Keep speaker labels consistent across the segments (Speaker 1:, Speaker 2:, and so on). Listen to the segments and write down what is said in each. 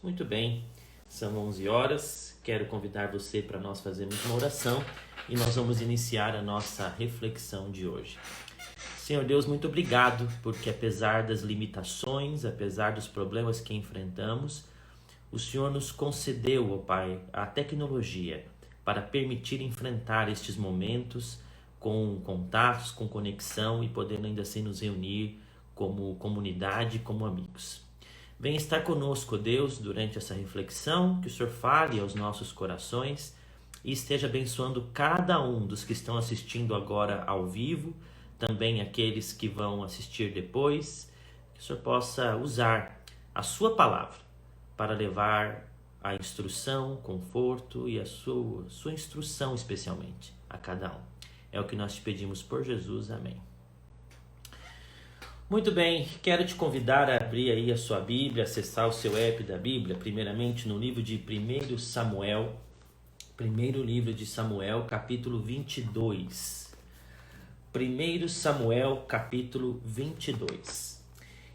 Speaker 1: Muito bem, são 11 horas, quero convidar você para nós fazermos uma oração e nós vamos iniciar a nossa reflexão de hoje. Senhor Deus, muito obrigado, porque apesar das limitações, apesar dos problemas que enfrentamos, o Senhor nos concedeu, ó Pai, a tecnologia para permitir enfrentar estes momentos com contatos, com conexão e podendo ainda assim nos reunir como comunidade, como amigos. Venha estar conosco, Deus, durante essa reflexão, que o Senhor fale aos nossos corações e esteja abençoando cada um dos que estão assistindo agora ao vivo, também aqueles que vão assistir depois, que o Senhor possa usar a sua palavra para levar a instrução, conforto e a sua instrução especialmente a cada um. É o que nós te pedimos por Jesus, amém. Muito bem, quero te convidar a abrir aí a sua Bíblia, acessar o seu app da Bíblia, primeiramente no livro de 1 Samuel, primeiro livro de Samuel, capítulo 22. 1 Samuel, capítulo 22.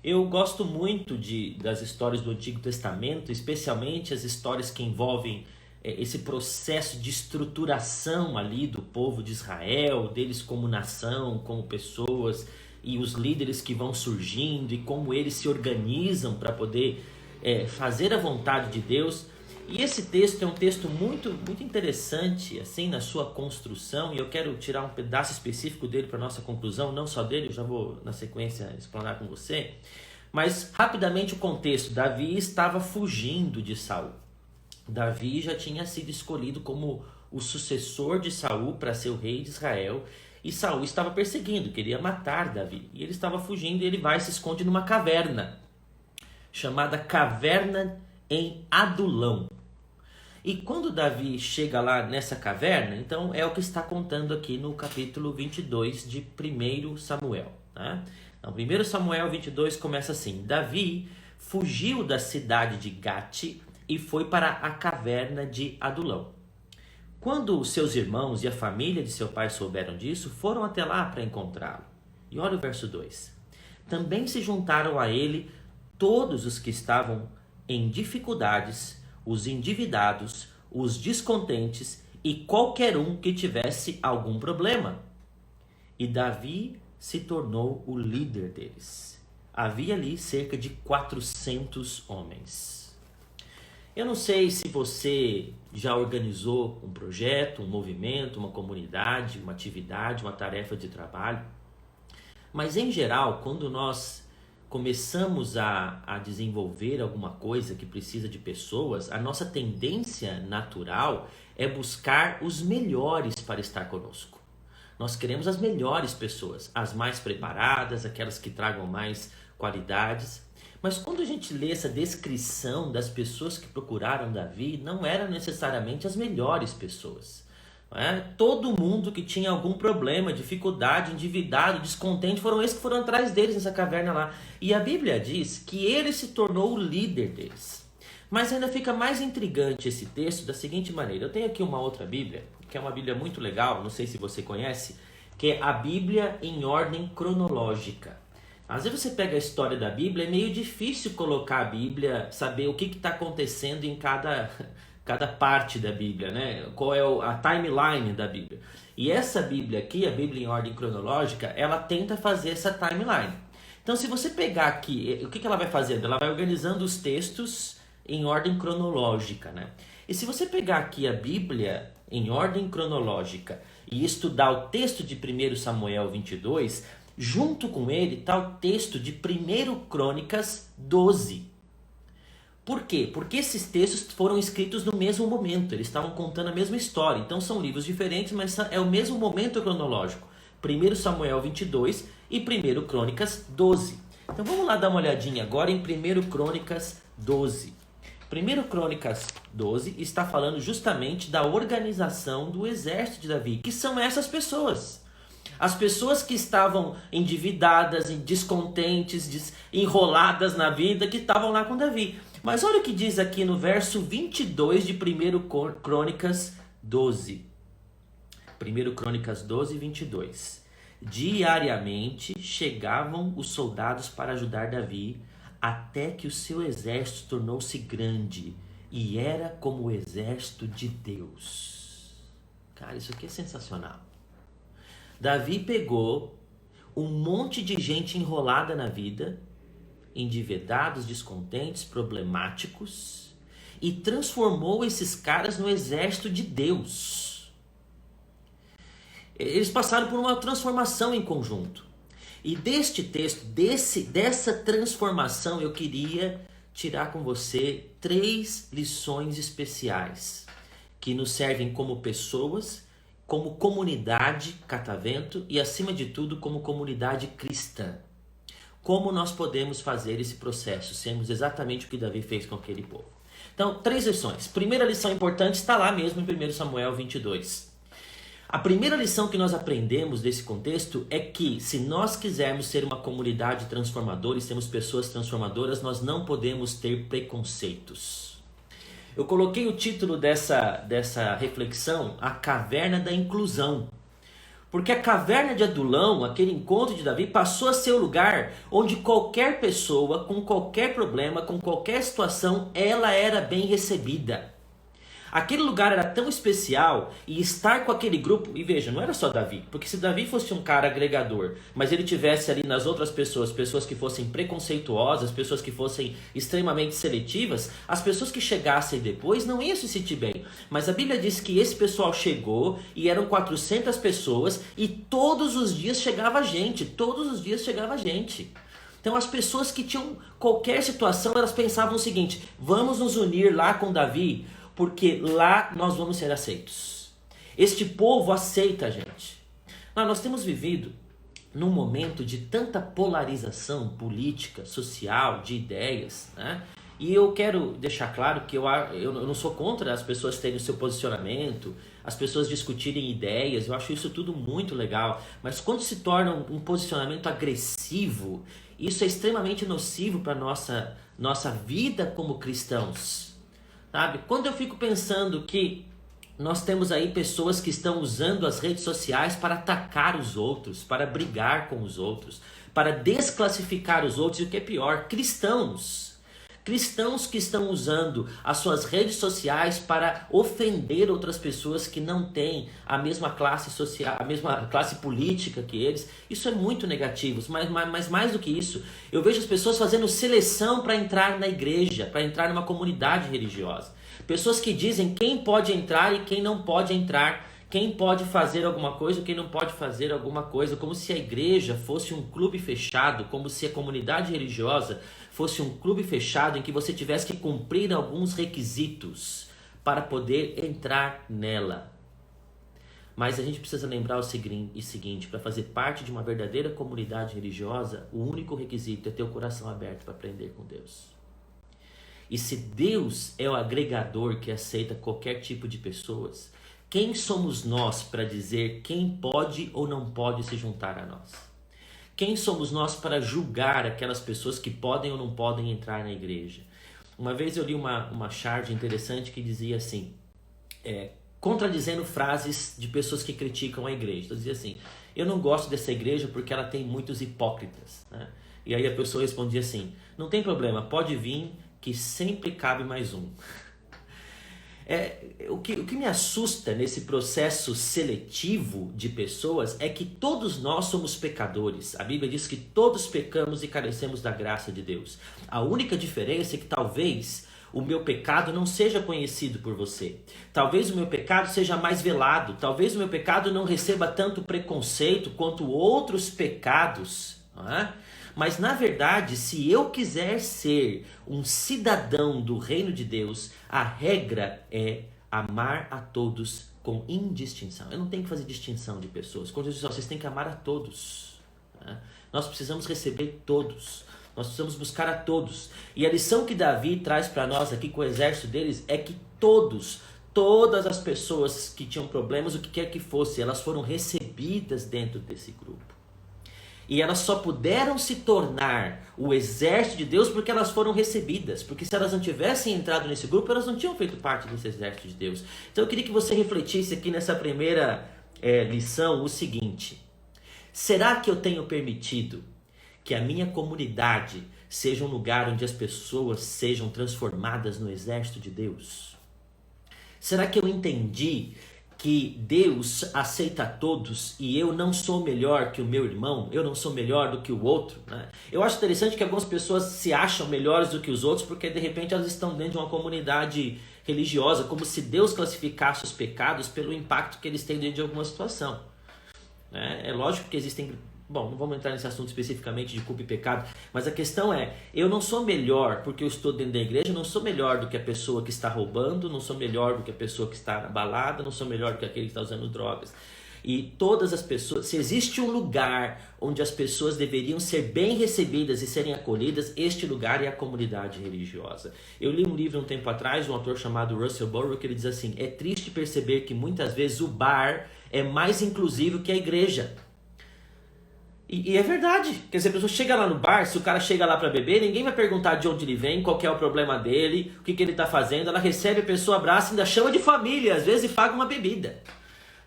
Speaker 1: Eu gosto muito das histórias do Antigo Testamento, especialmente as histórias que envolvem esse processo de estruturação ali do povo de Israel, deles como nação, como pessoas, e os líderes que vão surgindo e como eles se organizam para poder fazer a vontade de Deus. E esse texto é um texto muito, muito interessante assim na sua construção, e eu quero tirar um pedaço específico dele para nossa conclusão, não só dele, eu já vou na sequência explanar com você. Mas rapidamente o contexto: Davi estava fugindo de Saul. Davi já tinha sido escolhido como o sucessor de Saul para ser o rei de Israel, e Saul estava perseguindo, queria matar Davi, e ele estava fugindo, e ele vai e se esconde numa caverna chamada Caverna em Adulão. E quando Davi chega lá nessa caverna, então é o que está contando aqui no capítulo 22 de 1 Samuel. Né? Então, 1 Samuel 22 começa assim: Davi fugiu da cidade de Gate e foi para a caverna de Adulão. Quando os seus irmãos e a família de seu pai souberam disso, foram até lá para encontrá-lo. E olha o verso 2. Também se juntaram a ele todos os que estavam em dificuldades, os endividados, os descontentes e qualquer um que tivesse algum problema. E Davi se tornou o líder deles. Havia ali cerca de 400 homens. Eu não sei se você já organizou um projeto, um movimento, uma comunidade, uma atividade, uma tarefa de trabalho, mas em geral, quando nós começamos a desenvolver alguma coisa que precisa de pessoas, a nossa tendência natural é buscar os melhores para estar conosco. Nós queremos as melhores pessoas, as mais preparadas, aquelas que tragam mais qualidades. Mas quando a gente lê essa descrição das pessoas que procuraram Davi, não eram necessariamente as melhores pessoas. Não é? Todo mundo que tinha algum problema, dificuldade, endividado, descontente, foram esses que foram atrás deles nessa caverna lá. E a Bíblia diz que ele se tornou o líder deles. Mas ainda fica mais intrigante esse texto da seguinte maneira: eu tenho aqui uma outra Bíblia, que é uma Bíblia muito legal, não sei se você conhece, que é a Bíblia em ordem cronológica. Às vezes você pega a história da Bíblia, é meio difícil colocar a Bíblia, saber o que está acontecendo em cada parte da Bíblia, né? Qual é a timeline da Bíblia. E essa Bíblia aqui, a Bíblia em ordem cronológica, ela tenta fazer essa timeline. Então, se você pegar aqui, o que ela vai fazendo? Ela vai organizando os textos em ordem cronológica, né? E se você pegar aqui a Bíblia em ordem cronológica e estudar o texto de 1 Samuel 22, junto com ele está o texto de 1 Crônicas 12. Por quê? Porque esses textos foram escritos no mesmo momento, eles estavam contando a mesma história. Então são livros diferentes, mas é o mesmo momento cronológico. 1 Samuel 22 e 1 Crônicas 12. Então vamos lá dar uma olhadinha agora em 1 Crônicas 12. 1 Crônicas 12 está falando justamente da organização do exército de Davi, que são essas pessoas. As pessoas que estavam endividadas, descontentes, enroladas na vida, que estavam lá com Davi. Mas olha o que diz aqui no verso 22 de 1 Crônicas 12. 1 Crônicas 12, 22. Diariamente chegavam os soldados para ajudar Davi, até que o seu exército tornou-se grande e era como o exército de Deus. Cara, isso aqui é sensacional. Davi pegou um monte de gente enrolada na vida, endividados, descontentes, problemáticos, e transformou esses caras no exército de Deus. Eles passaram por uma transformação em conjunto. E deste texto, dessa transformação, eu queria tirar com você 3 lições especiais que nos servem como pessoas, como comunidade Catavento e, acima de tudo, como comunidade cristã. Como nós podemos fazer esse processo, sermos exatamente o que Davi fez com aquele povo. Então, 3 lições. Primeira lição importante está lá mesmo em 1 Samuel 22. A primeira lição que nós aprendemos desse contexto é que, se nós quisermos ser uma comunidade transformadora e sermos pessoas transformadoras, nós não podemos ter preconceitos. Eu coloquei o título dessa reflexão, A Caverna da Inclusão. Porque a caverna de Adulão, aquele encontro de Davi, passou a ser o lugar onde qualquer pessoa, com qualquer problema, com qualquer situação, ela era bem recebida. Aquele lugar era tão especial e estar com aquele grupo, e veja, não era só Davi, porque se Davi fosse um cara agregador, mas ele tivesse ali nas outras pessoas, pessoas que fossem preconceituosas, pessoas que fossem extremamente seletivas, as pessoas que chegassem depois não iam se sentir bem. Mas a Bíblia diz que esse pessoal chegou e eram 400 pessoas e todos os dias chegava gente, Então as pessoas que tinham qualquer situação, elas pensavam o seguinte: vamos nos unir lá com Davi, porque lá nós vamos ser aceitos. Este povo aceita a gente. Nós temos vivido num momento de tanta polarização política, social, de ideias, né? E eu quero deixar claro que eu não sou contra as pessoas terem o seu posicionamento, as pessoas discutirem ideias, eu acho isso tudo muito legal. Mas quando se torna um posicionamento agressivo, isso é extremamente nocivo para a nossa vida como cristãos. Sabe? Quando eu fico pensando que nós temos aí pessoas que estão usando as redes sociais para atacar os outros, para brigar com os outros, para desclassificar os outros, e o que é pior, cristãos que estão usando as suas redes sociais para ofender outras pessoas que não têm a mesma classe social, a mesma classe política que eles. Isso é muito negativo, mas mais do que isso, eu vejo as pessoas fazendo seleção para entrar na igreja, para entrar numa comunidade religiosa. Pessoas que dizem quem pode entrar e quem não pode entrar, quem pode fazer alguma coisa e quem não pode fazer alguma coisa, como se a igreja fosse um clube fechado, como se a comunidade religiosa fosse um clube fechado em que você tivesse que cumprir alguns requisitos para poder entrar nela. Mas a gente precisa lembrar o seguinte: para fazer parte de uma verdadeira comunidade religiosa, o único requisito é ter o coração aberto para aprender com Deus. E se Deus é o agregador que aceita qualquer tipo de pessoas, quem somos nós para dizer quem pode ou não pode se juntar a nós? Quem somos nós para julgar aquelas pessoas que podem ou não podem entrar na igreja? Uma vez eu li uma charge interessante que dizia assim, contradizendo frases de pessoas que criticam a igreja. Então dizia assim: eu não gosto dessa igreja porque ela tem muitos hipócritas, né? E aí a pessoa respondia assim: não tem problema, pode vir que sempre cabe mais um. O que me assusta nesse processo seletivo de pessoas é que todos nós somos pecadores. A Bíblia diz que todos pecamos e carecemos da graça de Deus. A única diferença é que talvez o meu pecado não seja conhecido por você. Talvez o meu pecado seja mais velado. Talvez o meu pecado não receba tanto preconceito quanto outros pecados, não é? Mas na verdade, se eu quiser ser um cidadão do reino de Deus, a regra é amar a todos com indistinção. Eu não tenho que fazer distinção de pessoas. Quando Jesus diz, vocês têm que amar a todos, né? Nós precisamos receber todos. Nós precisamos buscar a todos. E a lição que Davi traz para nós aqui com o exército deles é que todas as pessoas que tinham problemas, o que quer que fosse, elas foram recebidas dentro desse grupo. E elas só puderam se tornar o exército de Deus porque elas foram recebidas. Porque se elas não tivessem entrado nesse grupo, elas não tinham feito parte desse exército de Deus. Então eu queria que você refletisse aqui nessa primeira lição o seguinte: será que eu tenho permitido que a minha comunidade seja um lugar onde as pessoas sejam transformadas no exército de Deus? Será que eu entendi que Deus aceita todos e eu não sou melhor que o meu irmão, eu não sou melhor do que o outro, né? Eu acho interessante que algumas pessoas se acham melhores do que os outros porque de repente elas estão dentro de uma comunidade religiosa, como se Deus classificasse os pecados pelo impacto que eles têm dentro de alguma situação, né? É lógico que existem... Bom, não vamos entrar nesse assunto especificamente de culpa e pecado, mas a questão é, eu não sou melhor porque eu estou dentro da igreja, não sou melhor do que a pessoa que está roubando, não sou melhor do que a pessoa que está na balada, não sou melhor do que aquele que está usando drogas. E todas as pessoas, se existe um lugar onde as pessoas deveriam ser bem recebidas e serem acolhidas, este lugar é a comunidade religiosa. Eu li um livro um tempo atrás, um autor chamado Russell Burrow, que ele diz assim, é triste perceber que muitas vezes o bar é mais inclusivo que a igreja. E é verdade, quer dizer, a pessoa chega lá no bar, se o cara chega lá para beber, ninguém vai perguntar de onde ele vem, qual que é o problema dele, o que ele está fazendo, ela recebe a pessoa, abraça, ainda chama de família, às vezes paga uma bebida,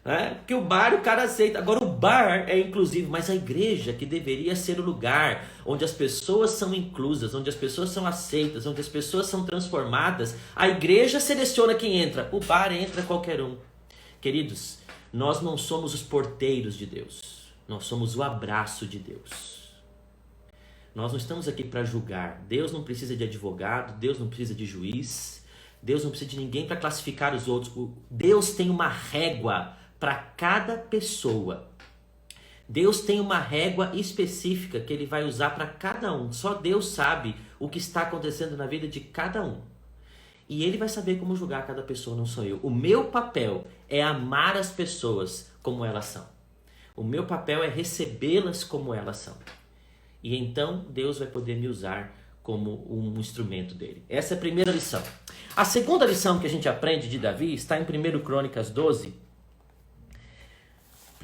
Speaker 1: né? Porque o bar o cara aceita, agora o bar é inclusivo, mas a igreja que deveria ser o lugar onde as pessoas são inclusas, onde as pessoas são aceitas, onde as pessoas são transformadas, a igreja seleciona quem entra, o bar entra qualquer um. Queridos, nós não somos os porteiros de Deus. Nós somos o abraço de Deus. Nós não estamos aqui para julgar. Deus não precisa de advogado, Deus não precisa de juiz, Deus não precisa de ninguém para classificar os outros. Deus tem uma régua para cada pessoa. Deus tem uma régua específica que Ele vai usar para cada um. Só Deus sabe o que está acontecendo na vida de cada um. E Ele vai saber como julgar cada pessoa, não sou eu. O meu papel é amar as pessoas como elas são. O meu papel é recebê-las como elas são. E então Deus vai poder me usar como um instrumento dele. Essa é a primeira lição. A segunda lição que a gente aprende de Davi está em 1 Crônicas 12.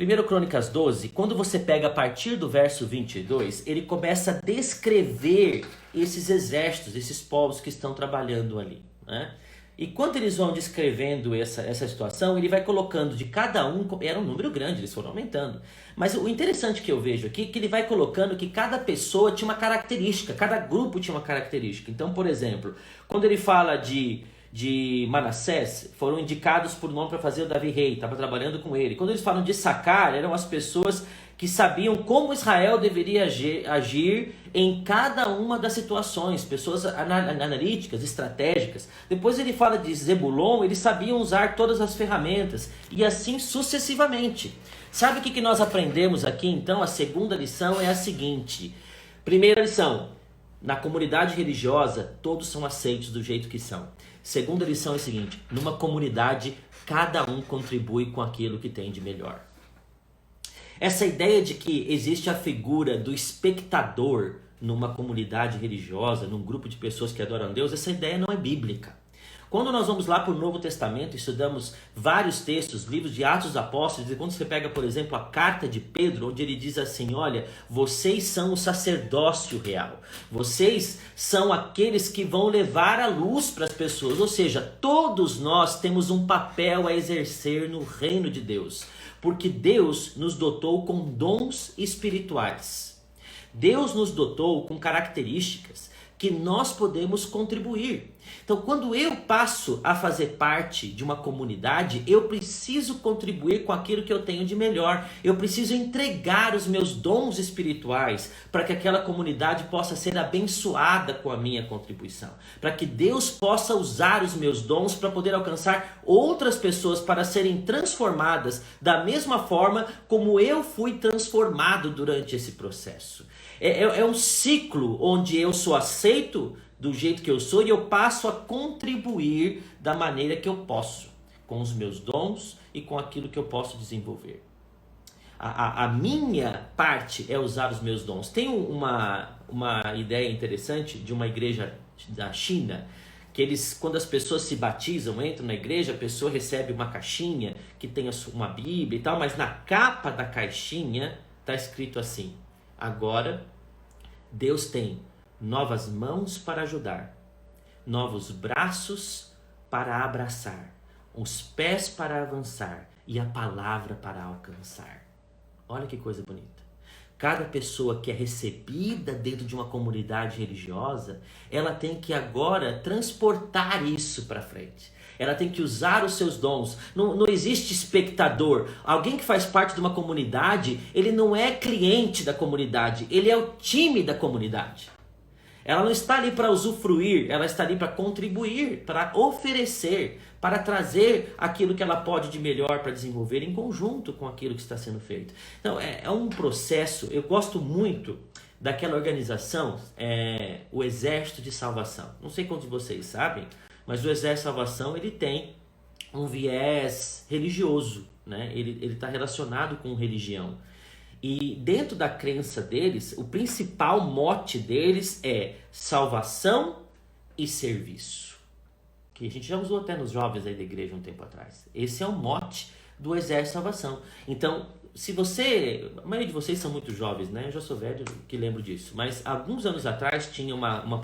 Speaker 1: 1 Crônicas 12, quando você pega a partir do verso 22, ele começa a descrever esses exércitos, esses povos que estão trabalhando ali, né? E quando eles vão descrevendo essa situação, ele vai colocando de cada um, era um número grande, eles foram aumentando. Mas o interessante que eu vejo aqui é que ele vai colocando que cada pessoa tinha uma característica, cada grupo tinha uma característica. Então, por exemplo, quando ele fala de Manassés, foram indicados por nome para fazer o Davi rei, estava trabalhando com ele. Quando eles falam de Issacar, eram as pessoas que sabiam como Israel deveria agir em cada uma das situações, pessoas analíticas, estratégicas. Depois ele fala de Zebulon, eles sabiam usar todas as ferramentas, e assim sucessivamente. Sabe o que nós aprendemos aqui então? A segunda lição é a seguinte. Primeira lição, na comunidade religiosa, todos são aceitos do jeito que são. Segunda lição é a seguinte, numa comunidade, cada um contribui com aquilo que tem de melhor. Essa ideia de que existe a figura do espectador numa comunidade religiosa, num grupo de pessoas que adoram a Deus, essa ideia não é bíblica. Quando nós vamos lá para o Novo Testamento, estudamos vários textos, livros de Atos dos Apóstolos, e quando você pega, por exemplo, a carta de Pedro, onde ele diz assim, olha, vocês são o sacerdócio real, vocês são aqueles que vão levar a luz para as pessoas, ou seja, todos nós temos um papel a exercer no reino de Deus, porque Deus nos dotou com dons espirituais. Deus nos dotou com características que nós podemos contribuir. Então, quando eu passo a fazer parte de uma comunidade, eu preciso contribuir com aquilo que eu tenho de melhor. Eu preciso entregar os meus dons espirituais para que aquela comunidade possa ser abençoada com a minha contribuição. Para que Deus possa usar os meus dons para poder alcançar outras pessoas para serem transformadas da mesma forma como eu fui transformado durante esse processo. É um ciclo onde eu sou aceito do jeito que eu sou e eu passo a contribuir da maneira que eu posso, com os meus dons e com aquilo que eu posso desenvolver. A minha parte é usar os meus dons. Tem uma ideia interessante de uma igreja da China, que eles, quando as pessoas se batizam, entram na igreja, a pessoa recebe uma caixinha que tem uma Bíblia e tal, mas na capa da caixinha está escrito assim: agora Deus tem novas mãos para ajudar, novos braços para abraçar, os pés para avançar e a palavra para alcançar. Olha que coisa bonita. Cada pessoa que é recebida dentro de uma comunidade religiosa, ela tem que agora transportar isso para frente. Ela tem que usar os seus dons. Não existe espectador. Alguém que faz parte de uma comunidade, ele não é cliente da comunidade, ele é o time da comunidade. Ela não está ali para usufruir, ela está ali para contribuir, para oferecer, para trazer aquilo que ela pode de melhor para desenvolver em conjunto com aquilo que está sendo feito. Então, é um processo. Eu gosto muito daquela organização, o Exército de Salvação. Não sei quantos de vocês sabem, mas o Exército de Salvação ele tem um viés religioso, né? Ele está relacionado com religião. E dentro da crença deles, o principal mote deles é salvação e serviço. Que a gente já usou até nos jovens aí da igreja um tempo atrás. Esse é o mote do Exército de Salvação. Então, se você... A maioria de vocês são muito jovens, né? Eu já sou velho que lembro disso. Mas alguns anos atrás tinha uma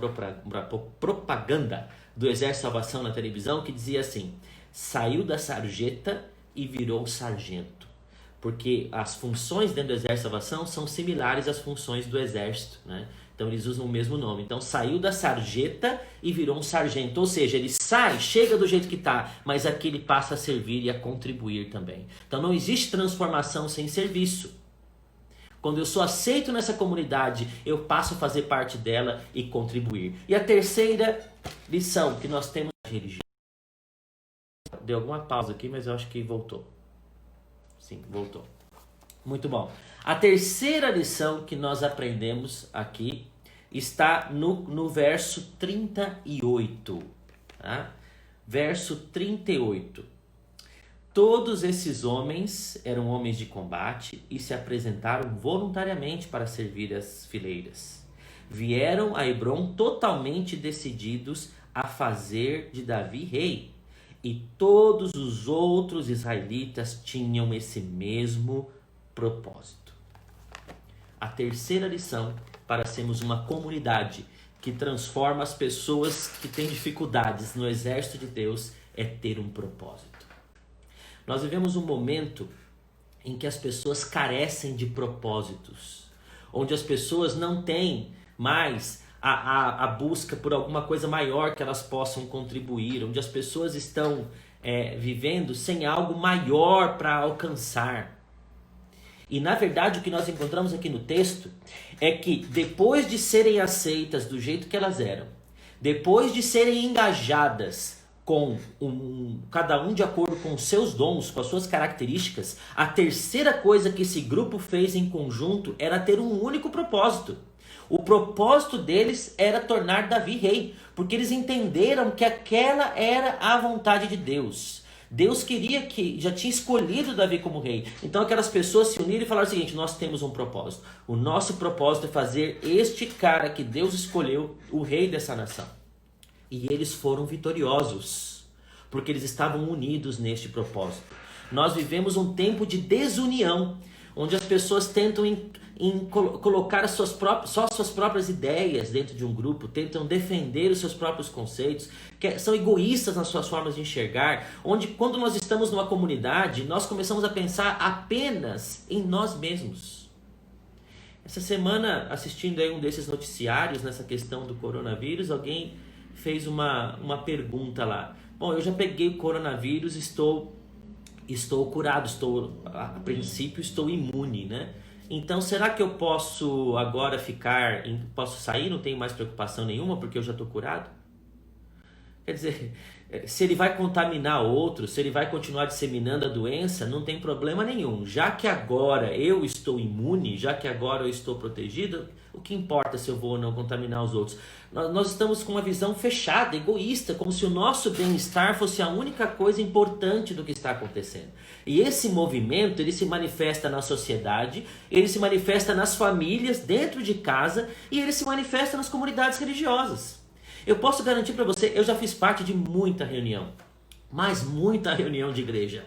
Speaker 1: propaganda do Exército de Salvação na televisão que dizia assim: saiu da sarjeta e virou sargento. Porque as funções dentro do Exército de Salvação são similares às funções do Exército, né? Então eles usam o mesmo nome. Então saiu da sarjeta e virou um sargento. Ou seja, ele sai, chega do jeito que está, mas aqui ele passa a servir e a contribuir também. Então não existe transformação sem serviço. Quando eu sou aceito nessa comunidade, eu passo a fazer parte dela e contribuir. E a terceira lição que nós temos na religião. Deu alguma pausa aqui, mas eu acho que voltou. Sim, voltou. Muito bom. A terceira lição que nós aprendemos aqui está no verso 38. Tá? Verso 38. Todos esses homens eram homens de combate e se apresentaram voluntariamente para servir as fileiras. Vieram a Hebrom totalmente decididos a fazer de Davi rei. E todos os outros israelitas tinham esse mesmo propósito. A terceira lição para sermos uma comunidade que transforma as pessoas que têm dificuldades no exército de Deus é ter um propósito. Nós vivemos um momento em que as pessoas carecem de propósitos, onde as pessoas não têm mais a busca por alguma coisa maior que elas possam contribuir, onde as pessoas estão vivendo sem algo maior para alcançar. E na verdade o que nós encontramos aqui no texto é que depois de serem aceitas do jeito que elas eram, depois de serem engajadas com cada um de acordo com os seus dons, com as suas características, a terceira coisa que esse grupo fez em conjunto era ter um único propósito. O propósito deles era tornar Davi rei, porque eles entenderam que aquela era a vontade de Deus. Deus queria já tinha escolhido Davi como rei. Então aquelas pessoas se uniram e falaram o seguinte: nós temos um propósito. O nosso propósito é fazer este cara que Deus escolheu o rei dessa nação. E eles foram vitoriosos, porque eles estavam unidos neste propósito. Nós vivemos um tempo de desunião, onde as pessoas tentam colocar só as suas próprias ideias dentro de um grupo, tentam defender os seus próprios conceitos, são egoístas nas suas formas de enxergar, onde quando nós estamos numa comunidade, nós começamos a pensar apenas em nós mesmos. Essa semana, assistindo aí um desses noticiários nessa questão do coronavírus, alguém fez uma pergunta lá. Bom, eu já peguei o coronavírus, estou curado, a princípio estou imune, né? Então, será que eu posso agora posso sair, não tenho mais preocupação nenhuma porque eu já estou curado? Quer dizer, se ele vai contaminar outros, se ele vai continuar disseminando a doença, não tem problema nenhum. Já que agora eu estou imune, já que agora eu estou protegido, o que importa se eu vou ou não contaminar os outros? Nós estamos com uma visão fechada, egoísta, como se o nosso bem-estar fosse a única coisa importante do que está acontecendo. E esse movimento, ele se manifesta na sociedade, ele se manifesta nas famílias, dentro de casa, e ele se manifesta nas comunidades religiosas. Eu posso garantir para você, eu já fiz parte de muita reunião, mas muita reunião de igreja.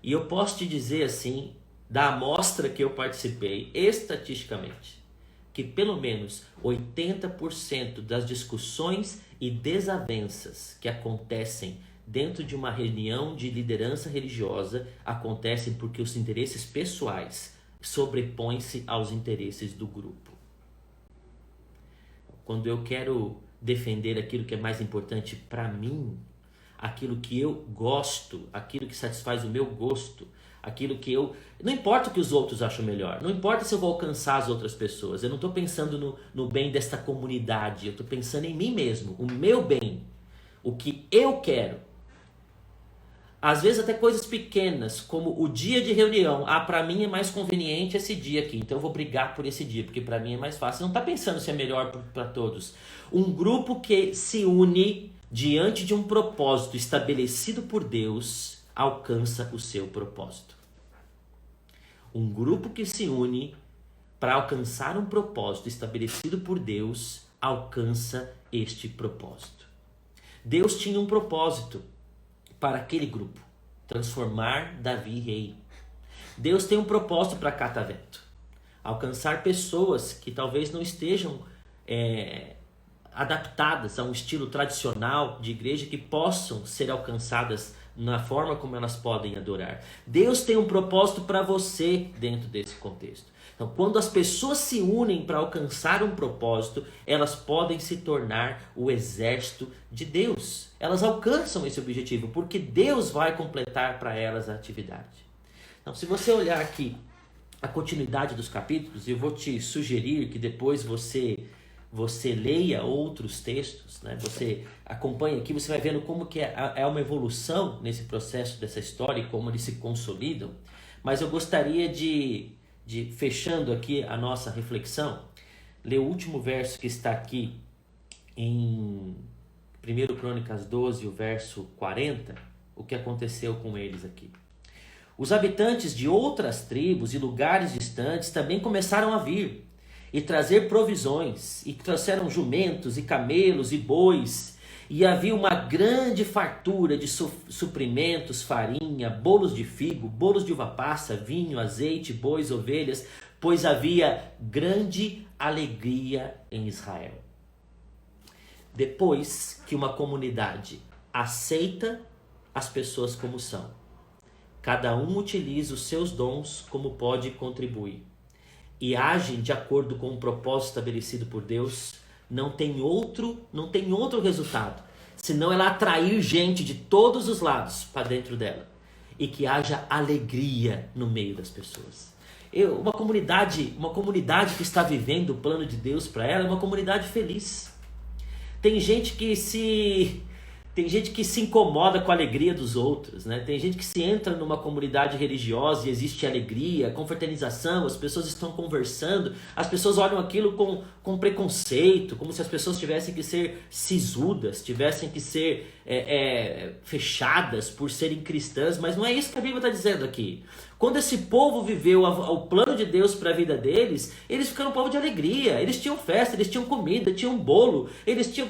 Speaker 1: E eu posso te dizer assim, da amostra que eu participei, estatisticamente, que pelo menos 80% das discussões e desavenças que acontecem dentro de uma reunião de liderança religiosa acontecem porque os interesses pessoais sobrepõe-se aos interesses do grupo. Quando eu quero defender aquilo que é mais importante para mim, aquilo que eu gosto, aquilo que satisfaz o meu gosto, aquilo que eu... Não importa o que os outros acham melhor, não importa se eu vou alcançar as outras pessoas, eu não estou pensando no bem desta comunidade, eu estou pensando em mim mesmo, o meu bem, o que eu quero. Às vezes até coisas pequenas, como o dia de reunião. Para mim é mais conveniente esse dia aqui, então eu vou brigar por esse dia, porque para mim é mais fácil. Não está pensando se é melhor para todos. Um grupo que se une diante de um propósito estabelecido por Deus, alcança o seu propósito. Um grupo que se une para alcançar um propósito estabelecido por Deus, alcança este propósito. Deus tinha um propósito para aquele grupo, transformar Davi rei. Deus tem um propósito para Catavento, alcançar pessoas que talvez não estejam adaptadas a um estilo tradicional de igreja, que possam ser alcançadas na forma como elas podem adorar. Deus tem um propósito para você dentro desse contexto. Então, quando as pessoas se unem para alcançar um propósito, elas podem se tornar o exército de Deus. Elas alcançam esse objetivo, porque Deus vai completar para elas a atividade. Então, se você olhar aqui a continuidade dos capítulos, eu vou te sugerir que depois você leia outros textos, né? Você acompanha aqui, você vai vendo como que é uma evolução nesse processo dessa história e como eles se consolidam. Mas eu gostaria de fechando aqui a nossa reflexão, ler o último verso que está aqui em 1 Crônicas 12, o verso 40, o que aconteceu com eles aqui. Os habitantes de outras tribos e lugares distantes também começaram a vir e trazer provisões, e trouxeram jumentos e camelos e bois, e havia uma grande fartura de suprimentos, farinha, bolos de figo, bolos de uva passa, vinho, azeite, bois, ovelhas, pois havia grande alegria em Israel. Depois que uma comunidade aceita as pessoas como são, cada um utiliza os seus dons como pode contribuir, e agem de acordo com o propósito estabelecido por Deus, não tem outro resultado, senão ela atrair gente de todos os lados para dentro dela, e que haja alegria no meio das pessoas. Uma comunidade que está vivendo o plano de Deus para ela é uma comunidade feliz. Tem gente que se incomoda com a alegria dos outros, né? Tem gente que se entra numa comunidade religiosa e existe alegria, confraternização, as pessoas estão conversando, as pessoas olham aquilo com preconceito, como se as pessoas tivessem que ser sisudas, tivessem que ser fechadas por serem cristãs, mas não é isso que a Bíblia está dizendo aqui. Quando esse povo viveu o plano de Deus para a vida deles, eles ficaram um povo de alegria. Eles tinham festa, eles tinham comida, tinham bolo,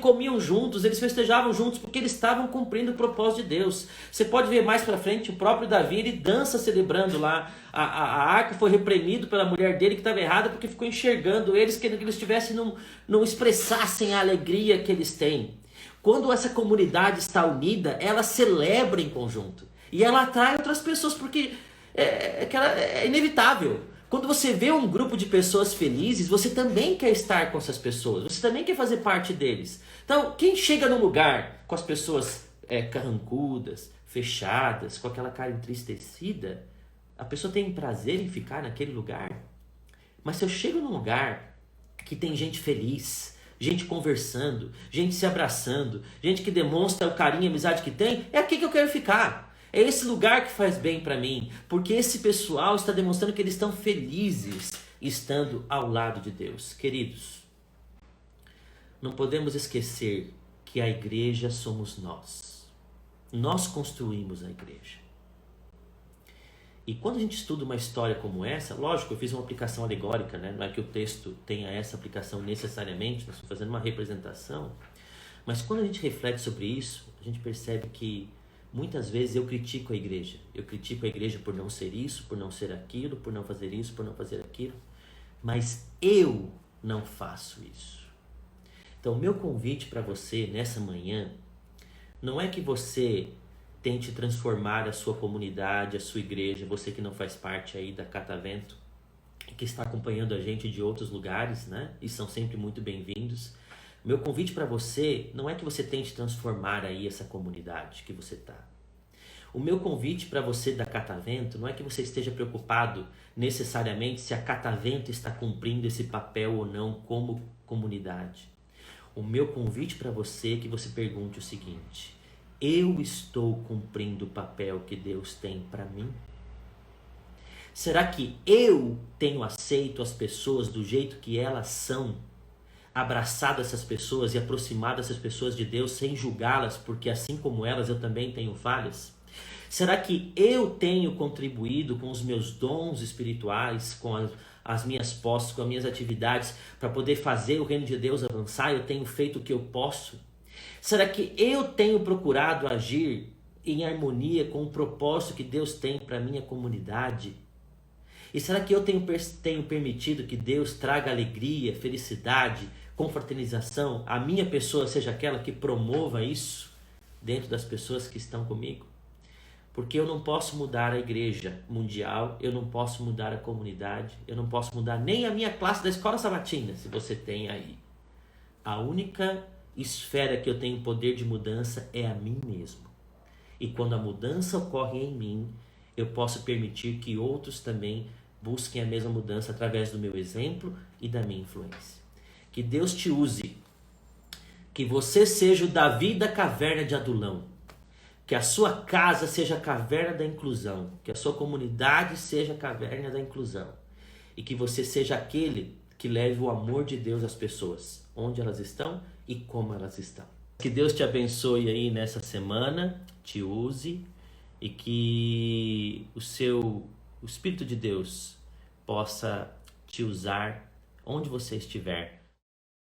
Speaker 1: comiam juntos, eles festejavam juntos, porque eles estavam cumprindo o propósito de Deus. Você pode ver mais para frente, o próprio Davi, ele dança celebrando lá. A arca foi reprimido pela mulher dele que estava errada, porque ficou enxergando eles, querendo que eles não expressassem a alegria que eles têm. Quando essa comunidade está unida, ela celebra em conjunto. E ela atrai outras pessoas, porque é inevitável. Quando você vê um grupo de pessoas felizes, você também quer estar com essas pessoas. Você também quer fazer parte deles. Então, quem chega num lugar com as pessoas carrancudas, fechadas, com aquela cara entristecida, a pessoa tem prazer em ficar naquele lugar. Mas se eu chego num lugar que tem gente feliz, gente conversando, gente se abraçando, gente que demonstra o carinho e a amizade que tem, é aqui que eu quero ficar. É esse lugar que faz bem para mim, porque esse pessoal está demonstrando que eles estão felizes estando ao lado de Deus. Queridos, não podemos esquecer que a igreja somos nós. Nós construímos a igreja. E quando a gente estuda uma história como essa, lógico, eu fiz uma aplicação alegórica, né? Não é que o texto tenha essa aplicação necessariamente, nós estamos fazendo uma representação, mas quando a gente reflete sobre isso, a gente percebe que muitas vezes eu critico a igreja. Eu critico a igreja por não ser isso, por não ser aquilo, por não fazer isso, por não fazer aquilo. Mas eu não faço isso. Então, o meu convite para você nessa manhã não é que você tente transformar a sua comunidade, a sua igreja, você que não faz parte aí da Catavento, que está acompanhando a gente de outros lugares, né? E são sempre muito bem-vindos. Meu convite para você não é que você tente transformar aí essa comunidade que você está. O meu convite para você da Catavento não é que você esteja preocupado necessariamente se a Catavento está cumprindo esse papel ou não como comunidade. O meu convite para você é que você pergunte o seguinte: eu estou cumprindo o papel que Deus tem para mim? Será que eu tenho aceito as pessoas do jeito que elas são? Abraçado essas pessoas e aproximado essas pessoas de Deus sem julgá-las, porque assim como elas eu também tenho falhas? Será que eu tenho contribuído com os meus dons espirituais, com as minhas posses, com as minhas atividades, para poder fazer o reino de Deus avançar? Eu tenho feito o que eu posso? Será que eu tenho procurado agir em harmonia com o propósito que Deus tem para a minha comunidade? E será que eu tenho permitido que Deus traga alegria, felicidade, confraternização, a minha pessoa seja aquela que promova isso dentro das pessoas que estão comigo? Porque eu não posso mudar a igreja mundial, eu não posso mudar a comunidade, eu não posso mudar nem a minha classe da escola sabatina, se você tem aí. A única esfera que eu tenho poder de mudança é a mim mesmo. E quando a mudança ocorre em mim, eu posso permitir que outros também busquem a mesma mudança através do meu exemplo e da minha influência. Que Deus te use. Que você seja o Davi da caverna de Adulão. Que a sua casa seja a caverna da inclusão. Que a sua comunidade seja a caverna da inclusão. E que você seja aquele que leve o amor de Deus às pessoas, onde elas estão e como elas estão. Que Deus te abençoe aí nessa semana, te use e que o Espírito de Deus possa te usar onde você estiver